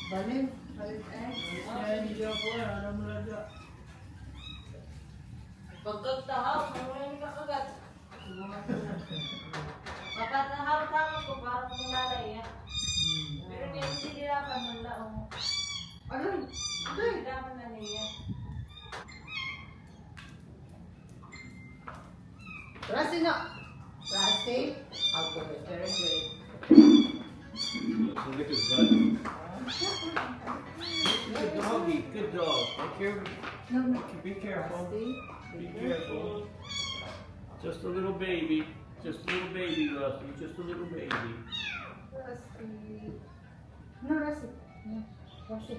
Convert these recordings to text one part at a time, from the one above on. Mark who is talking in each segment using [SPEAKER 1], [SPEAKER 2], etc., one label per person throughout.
[SPEAKER 1] Balik. Balik egg.
[SPEAKER 2] Kaya hindi ako alam mo lang dyan.
[SPEAKER 3] Pagkagtahaw, may kakagat. Papatahaw-tahaw ko para kumalay yan. Pero hindi nila ka ng laong.
[SPEAKER 1] Aray! Aray!
[SPEAKER 3] Hindi naman na niya.
[SPEAKER 1] Rasi na! Rasi. I'll go with very good.
[SPEAKER 2] Look at that. Good doggy, good dog. Take care.
[SPEAKER 1] No, no.
[SPEAKER 2] Be careful.
[SPEAKER 1] Rasi.
[SPEAKER 2] Be careful. Just a little baby. Just a little baby, Rusty. Just a little baby.
[SPEAKER 1] Rasi. No, Rasi. No, Rasi.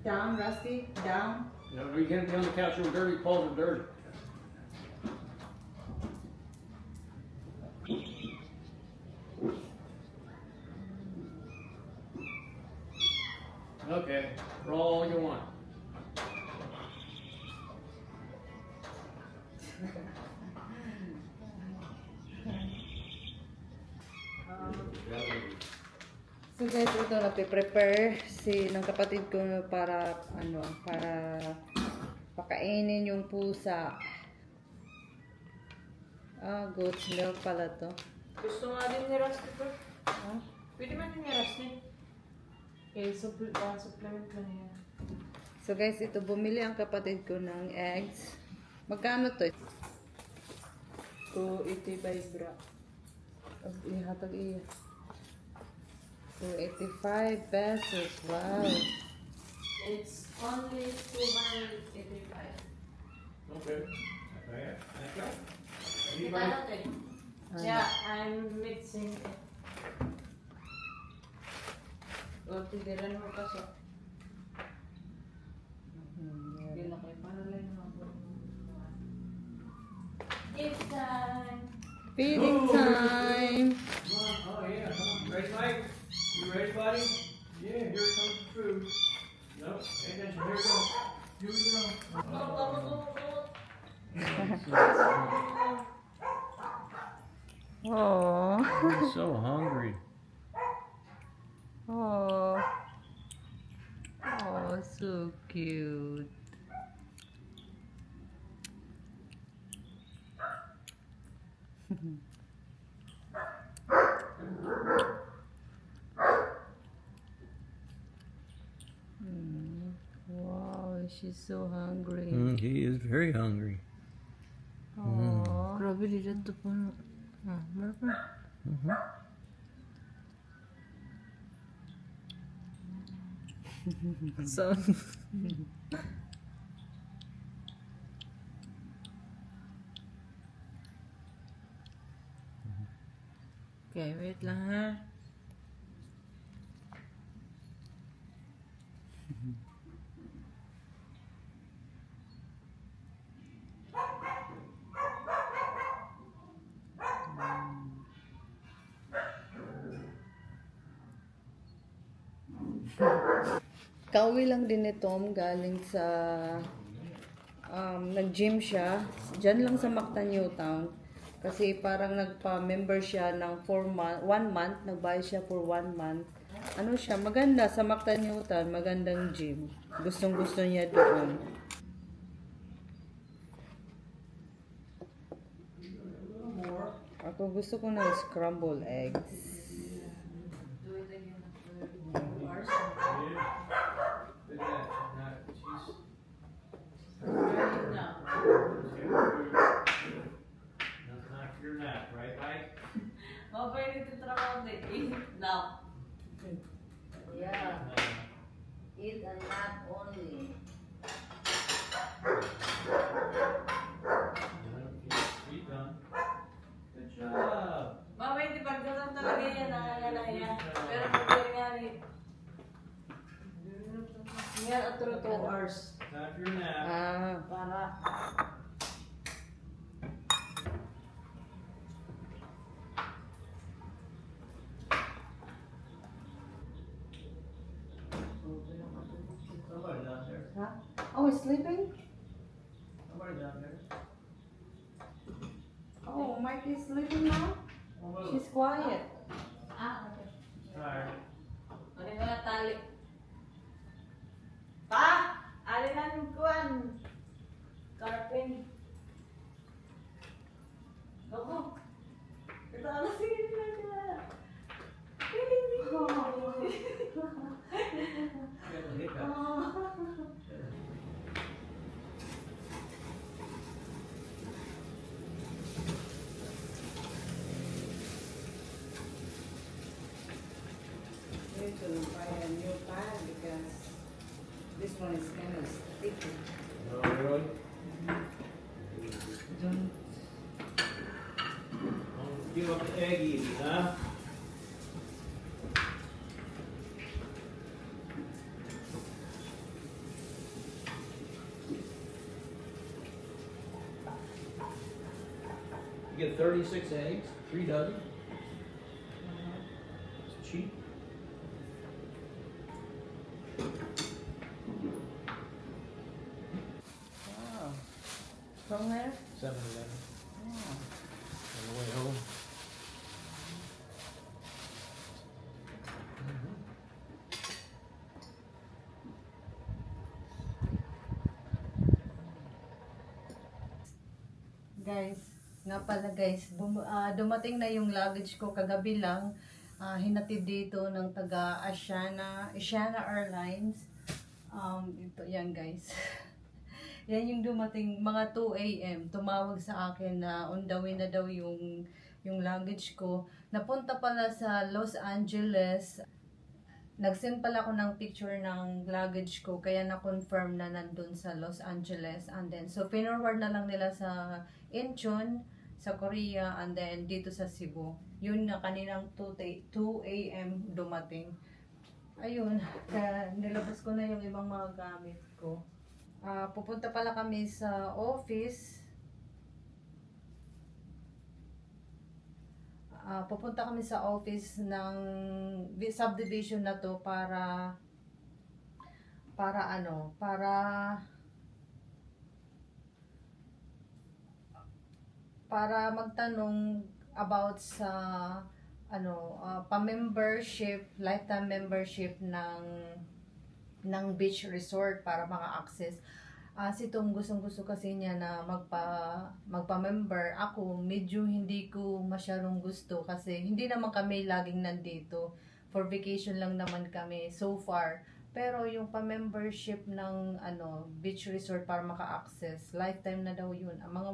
[SPEAKER 1] Down, Rusty. Down.
[SPEAKER 2] You know, you can't be on the couch real dirty. Paws are dirty. Okay, roll all you want.
[SPEAKER 1] So guys, ito nagpe-prepare ng kapatid ko para pakainin yung pusa. Goat's milk pala to.
[SPEAKER 3] Gusto nga din ni Rusty ko.
[SPEAKER 1] Ah,
[SPEAKER 3] Pwede man din ni Rusty. Okay, supplement na niya.
[SPEAKER 1] So guys, ito bumili ang kapatid ko ng eggs. Magkano to? 285 bra. Ihatag iya. 285 pesos. Wow.
[SPEAKER 3] It's only 285.
[SPEAKER 2] Okay. Okay.
[SPEAKER 3] Kita natin. Yeah, I'm mixing it. O, tigilan mo pa siya. Hindi na kayo para lang naman. It's time.
[SPEAKER 1] Feeding time.
[SPEAKER 2] Oh yeah, come on. Ready, Mike? You ready, buddy? Yeah, here comes the food. No, pay attention. Here we go. Here we go.
[SPEAKER 1] Oh.
[SPEAKER 2] I'm so hungry.
[SPEAKER 1] Oh. Oh, so cute. Wow, she's so hungry.
[SPEAKER 2] He is very hungry.
[SPEAKER 1] Oh. Grabe dito po. Marpa. So. Okay, wait lang ha. Kauwi lang din ni Tom galing sa nag-gym siya. Diyan lang sa Mactan, Newtown. Kasi parang nagpa-member siya ng 1 month. Nagbayad siya for 1 month. Ano siya, maganda sa Mactan, Newtown. Magandang gym. Gustong-gusto niya doon. Ako gusto ko ng scrambled eggs.
[SPEAKER 3] Do it again after 2 hours. Right now.
[SPEAKER 2] Knock your nap, right, Mike?
[SPEAKER 3] Mabay dito trabaho din. Now.
[SPEAKER 1] Yeah, eat and nap only.
[SPEAKER 2] Eat done. Good job.
[SPEAKER 3] Mabay di pagdating talaga yan. Nangangalaya. Pero pagdating nga rin. Yan after 2 hours.
[SPEAKER 2] Knock your nap.
[SPEAKER 3] Para.
[SPEAKER 2] Somebody down there.
[SPEAKER 1] Huh? Oh, he's sleeping?
[SPEAKER 2] Somebody down there.
[SPEAKER 1] Oh, Mike is sleeping now?
[SPEAKER 2] Almost
[SPEAKER 1] She's quiet.
[SPEAKER 3] Ah, okay.
[SPEAKER 2] Tired.
[SPEAKER 3] Ano yung mga tali? Pa! Alin na yung kuwan? Karpin. Ako. Ito ano sige na.
[SPEAKER 2] Got the hiccups.
[SPEAKER 1] You need to buy a new pan because this one is kind of sticky.
[SPEAKER 2] Oh, really?
[SPEAKER 1] Don't.
[SPEAKER 2] Don't give up the egg easy, huh? You get 36 eggs, 3 dozen. It's cheap.
[SPEAKER 1] Wow. From where?
[SPEAKER 2] 7-Eleven.
[SPEAKER 1] Oh.
[SPEAKER 2] On the way home.
[SPEAKER 1] Guys, nga pala guys, dumating na yung luggage ko kagabi lang. Hinatid dito ng taga Asiana Airlines. Ito yan guys. Yan yung dumating mga 2 a.m. Tumawag sa akin na on the way na daw yung luggage ko. Napunta pala sa Los Angeles. Nag-send pala ako ng picture ng luggage ko kaya na-confirm na nandun sa Los Angeles, and then so pinorward na lang nila sa Incheon sa Korea, and then dito sa Cebu. Yun na kaninang 2 a.m. dumating. Ayun, kaya nilabas ko na yung ibang mga gamit ko. Pupunta pala kami sa office. Pupunta kami sa office ng subdivision na to para magtanong about sa pa-membership, lifetime membership ng beach resort para maka-access. Si Tom gustong-gusto kasi niya na magpa-member. Ako, medyo hindi ko masyadong gusto kasi hindi naman kami laging nandito. For vacation lang naman kami so far. Pero yung pa-membership ng beach resort para maka-access, lifetime na daw yun. Ang mga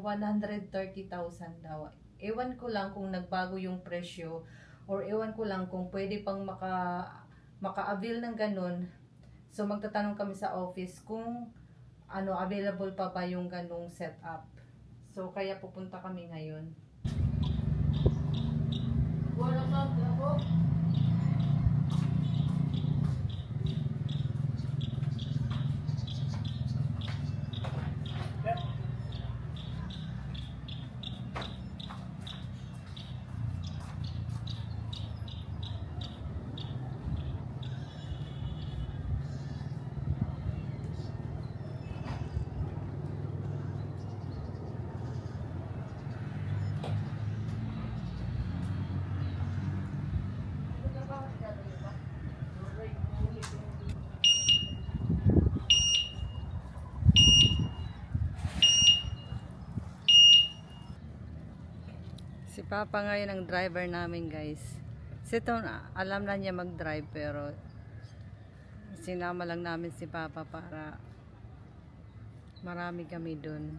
[SPEAKER 1] 130,000 daw. Ewan ko lang kung nagbago yung presyo or ewan ko lang kung pwede pang maka-avail ng ganun. So magtatanong kami sa office kung available pa ba yung ganung setup. So kaya pupunta kami ngayon.
[SPEAKER 3] Wala ka ako.
[SPEAKER 1] Si Papa ngayon ang driver namin guys. Si Tom, alam na niya mag-drive pero sinama lang namin si Papa para marami kami dun.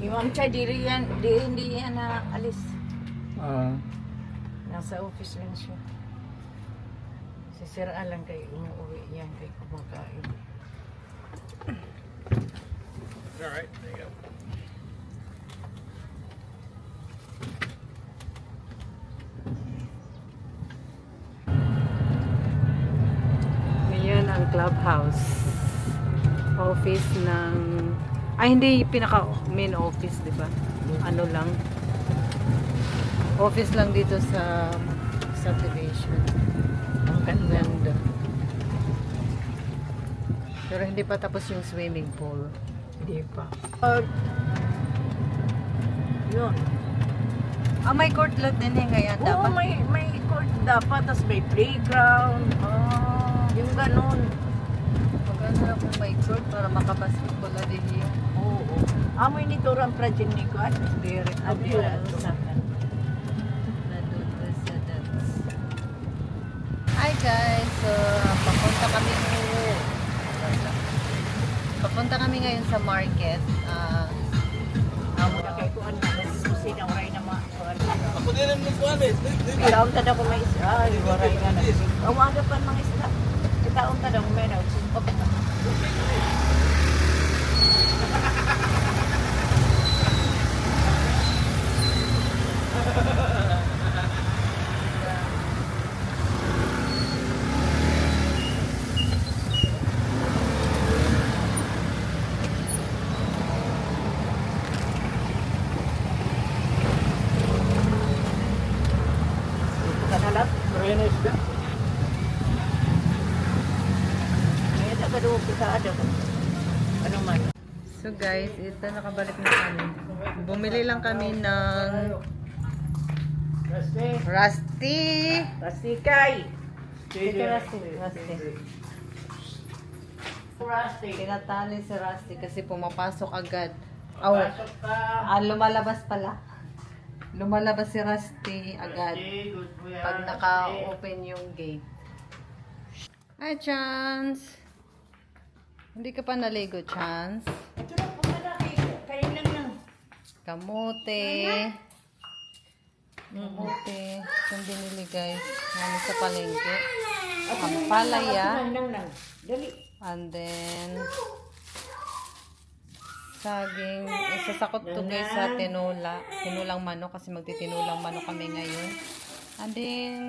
[SPEAKER 3] Yung Ma'am Chay, hindi yan na alis. Nasa office lang siya. Si Sir Alan kay umuwi yan kay kumakain.
[SPEAKER 2] All right, there you go.
[SPEAKER 1] Ngayon ang clubhouse. Office ng hindi pinaka main office, 'di ba? Ano lang. Office lang dito sa subdivision.
[SPEAKER 4] Ang ganda.
[SPEAKER 1] Ganda. Pero hindi pa tapos yung swimming pool.
[SPEAKER 4] Hindi pa. Yun.
[SPEAKER 1] Ah, may court lot din eh, kaya
[SPEAKER 4] Oo,
[SPEAKER 1] dapat.
[SPEAKER 4] may court dapat. Tapos may playground.
[SPEAKER 1] Ah,
[SPEAKER 4] Yung ganun.
[SPEAKER 1] maganda na kung may court para makabasketball na din yun.
[SPEAKER 4] Oo. Amoy nito rin project ni ko. At direct. At direct.
[SPEAKER 1] Hi guys! So, papunta kami ngayon sa market.
[SPEAKER 4] Amo na kay kuan na. Susin ang waray na mga kuan. Ako din ang nagkuanes. Itaon ta daw ko may isla. Ay, waray nga na. Awaga pa mga isla. Itaon ta daw may na. Kanalat. May ito ka doon kita ada. Ano man.
[SPEAKER 1] So guys, ito nakabalik na kami. Bumili lang kami ng Rusty.
[SPEAKER 4] Pastikay.
[SPEAKER 1] Rusty. Tinatali si Rusty kasi pumapasok agad. Oh,
[SPEAKER 4] Pasok ka.
[SPEAKER 1] lumalabas pala. Lumalabas si Rusty agad pag naka-open yung gate. Hi, Chance! Hindi ka pa naligo, Chance?
[SPEAKER 4] Ito na po malaki. Kain lang lang.
[SPEAKER 1] Kamote. Kamote. Saan binili, guys? Ano sa palengke? Ang palaya.
[SPEAKER 4] Lang lang. Dali.
[SPEAKER 1] And then, saging. Isasakot to guys sa tinola. Tinulang manok kasi magtitinulang manok kami ngayon. And then,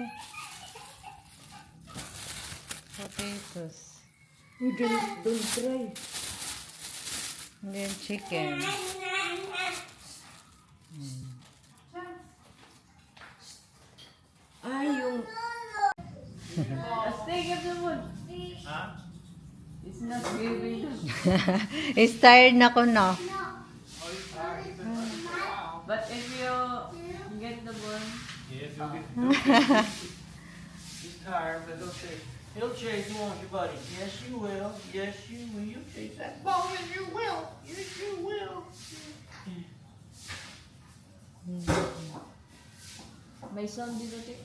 [SPEAKER 1] potatoes.
[SPEAKER 4] Don't try.
[SPEAKER 1] And then, chicken.
[SPEAKER 4] Ay, yung...
[SPEAKER 1] It's tired na ko na.
[SPEAKER 3] But if you get the bone,
[SPEAKER 2] Yeah, he'll get He's tired, but he'll chase, won't you, buddy? Yes, you will. Yes, you will. You'll chase that ball. Yes, you will. Yes, you will.
[SPEAKER 3] may sound dito tayo.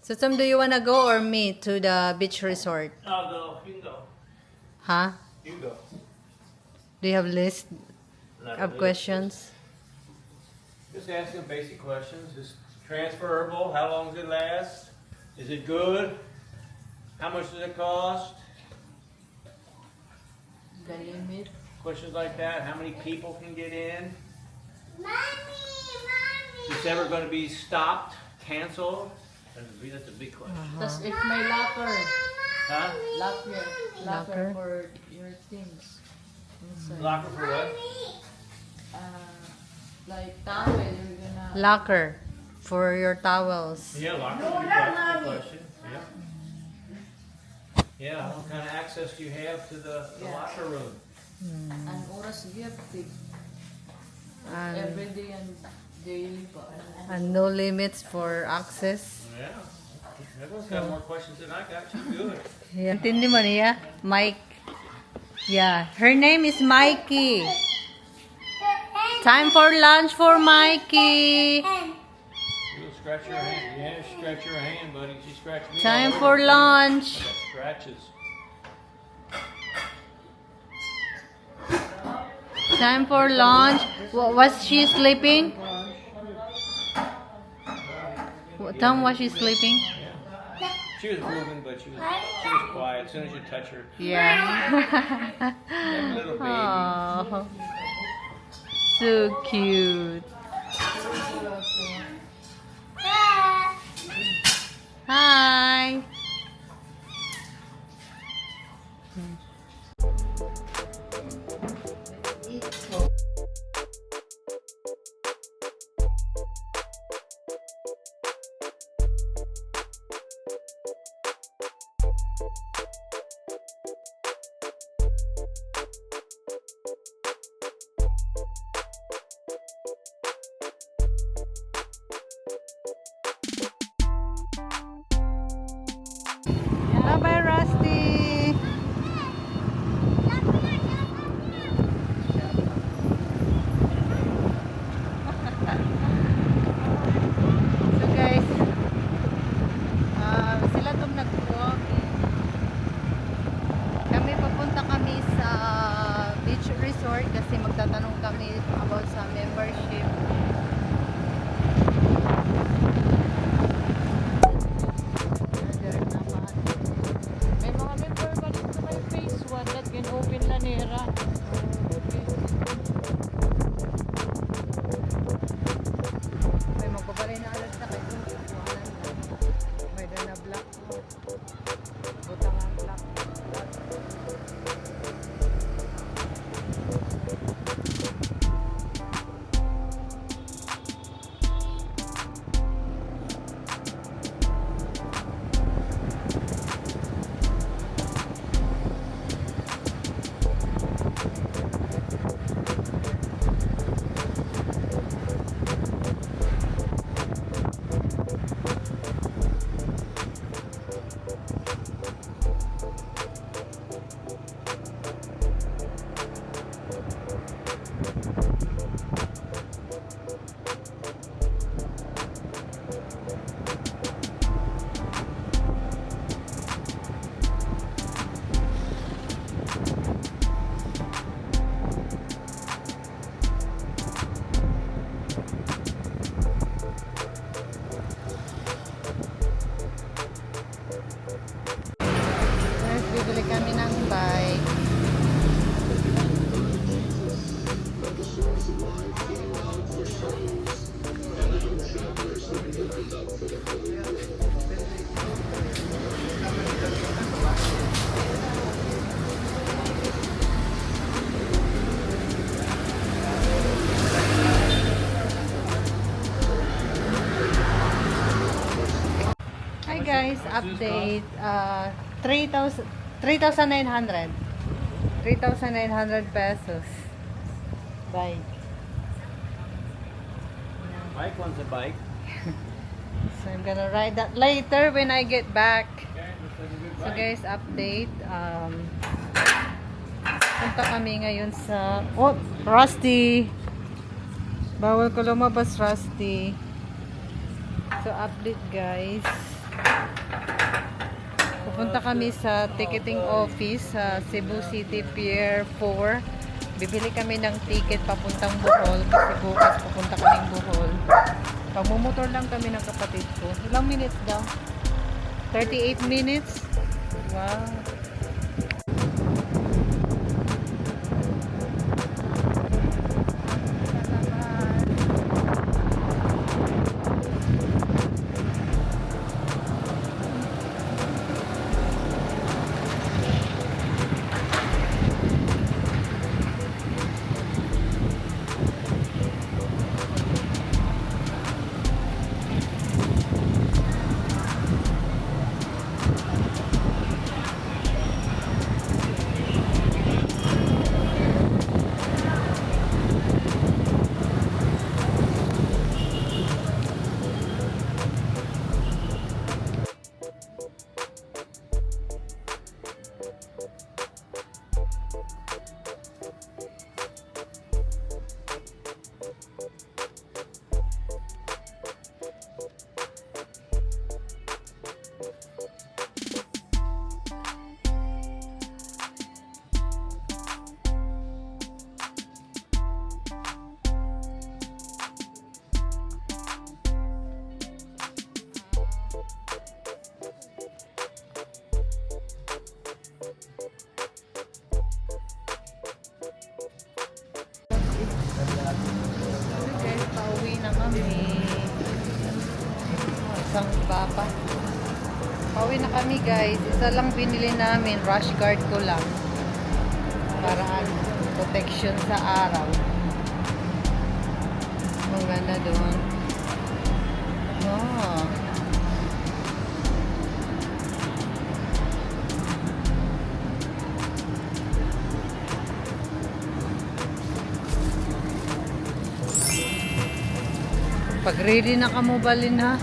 [SPEAKER 1] So, Tom, do you wanna go or me to the beach resort?
[SPEAKER 2] I'll go. You can go.
[SPEAKER 1] Huh?
[SPEAKER 2] You can go.
[SPEAKER 1] Do you have list
[SPEAKER 2] Not
[SPEAKER 1] of
[SPEAKER 2] really.
[SPEAKER 1] questions?
[SPEAKER 2] Just asking basic questions. Is transferable? How long does it last? Is it good? How much does it cost?
[SPEAKER 3] The limit.
[SPEAKER 2] Questions like that. How many people can get in? Is this ever going to be stopped? Canceled? That's a big question.
[SPEAKER 3] Tapos if may locker,
[SPEAKER 2] Huh?
[SPEAKER 1] Locker?
[SPEAKER 3] locker for your things. Inside.
[SPEAKER 2] Locker for what?
[SPEAKER 3] Like towel, you're gonna...
[SPEAKER 1] Locker for your towels.
[SPEAKER 2] Yeah, locker. Good question. Yeah. Yeah. What kind of access do you have to the
[SPEAKER 3] Yeah.
[SPEAKER 2] locker room?
[SPEAKER 3] An oras gift,
[SPEAKER 1] And,
[SPEAKER 3] every day and daily pa.
[SPEAKER 1] and no limits for access.
[SPEAKER 2] Yeah. Everyone's got more questions than I got. She's good.
[SPEAKER 1] Yeah. Intindi mo niya? Mike. Yeah. Her name is Mikey. Time for lunch for Mikey.
[SPEAKER 2] You'll scratch your hand. Yeah, scratch your hand, buddy. She scratched me.
[SPEAKER 1] Time
[SPEAKER 2] all
[SPEAKER 1] for
[SPEAKER 2] over.
[SPEAKER 1] lunch.
[SPEAKER 2] I got scratches.
[SPEAKER 1] Time for lunch. Was she sleeping? Tom, was she sleeping?
[SPEAKER 2] Yeah. She was moving, but she was quiet. As soon as you touch her,
[SPEAKER 1] Yeah.
[SPEAKER 2] that little baby.
[SPEAKER 1] Oh, so cute. Hi. Nagtatanong kami about sa membership. May mga member ba dito may phase 1 that can open na nira. May magbabalay na alas na kayo. May dana black. Butangan black. Guys, bibili kami ng bike. Hi guys, update. 3,900 pesos. Bike.
[SPEAKER 2] Mike wants a bike.
[SPEAKER 1] So I'm gonna ride that later when I get back.
[SPEAKER 2] Okay, looks like a good
[SPEAKER 1] So
[SPEAKER 2] bike.
[SPEAKER 1] guys, update. Punta kami ngayon sa... Oh, Rusty! Bawal ko lumabas, Rusty. So update guys. Pupunta kami sa ticketing office sa Cebu City Pier 4. Bibili kami ng ticket papuntang Bohol kasi bukas pupunta kaming Bohol. Pagmumotor lang kami ng kapatid ko. Ilang minutes daw? 38 minutes? Wow. Guys, pauwi na kami. Isang papa. Pauwi na kami guys. Isa lang binili namin. Rush guard ko lang. Para protection sa araw. Maganda doon. Oh. Pag ready na ka mo balin ha.